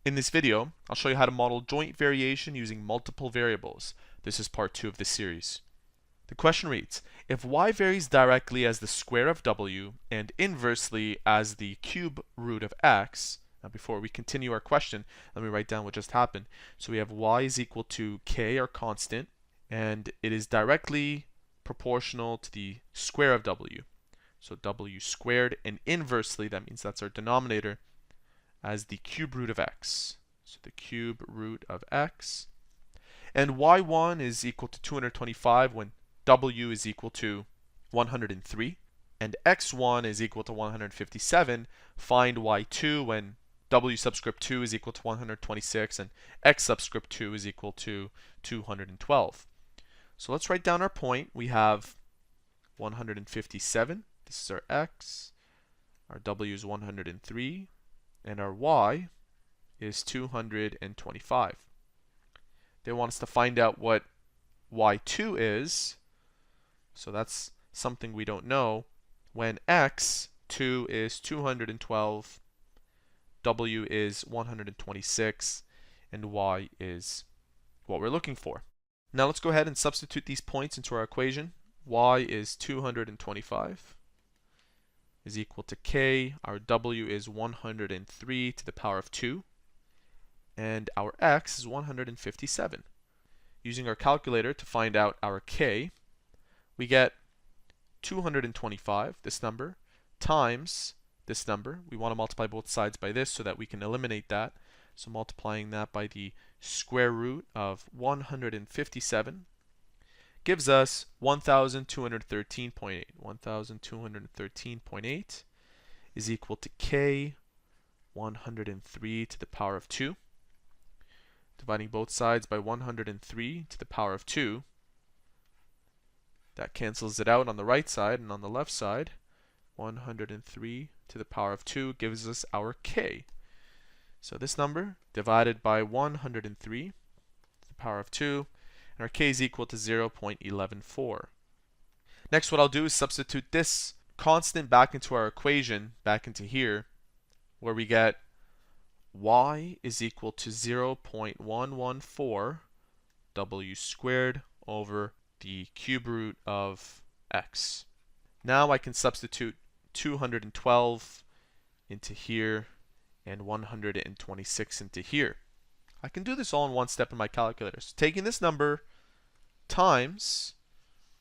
In this video, I'll show you how to model joint variation using multiple variables. This is part 2 of this series. The question reads, if y varies directly as the square of w and inversely as the cube root of x. Now before we continue our question, let me write down what just happened. So we have y is equal to k, our constant, and it is directly proportional to the square of w. So w squared, and inversely, that means that's our denominator, as the cube root of x. So the cube root of x. And y1 is equal to 225 when w is equal to 103. And x1 is equal to 157. Find y2 when w subscript 2 is equal to 126 and x subscript 2 is equal to 212. So let's write down our point. We have 157. This is our x. Our w is 103. And our y is 225. They want us to find out what y2 is. So that's something we don't know. When x2 is 212, w is 126, and y is what we're looking for. Now let's go ahead and substitute these points into our equation. Y is 225 is equal to k. Our w is 103 to the power of 2. And our x is 157. Using our calculator to find out our k, we get 225, this number, times this number. We want to multiply both sides by this so that we can eliminate that. So multiplying that by the square root of 157 gives us 1213.8. 1213.8 is equal to k, 103 to the power of 2. Dividing both sides by 103 to the power of 2. That cancels it out on the right side, and on the left side, 103 to the power of 2 gives us our k. So this number divided by 103 to the power of 2, and our k is equal to 0.114. Next, what I'll do is substitute this constant back into our equation, back into here, where we get y is equal to 0.114 w squared over the cube root of x. Now I can substitute 212 into here and 126 into here. I can do this all in one step in my calculator. So taking this number times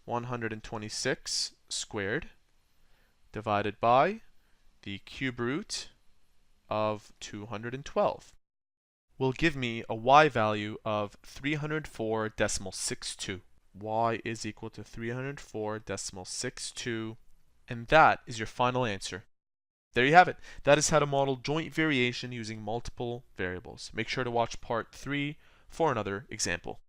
126 squared divided by the cube root of 212 will give me a y value of 304.62. Y is equal to 304.62, and that is your final answer. There you have it. That is how to model joint variation using multiple variables. Make sure to watch part 3 for another example.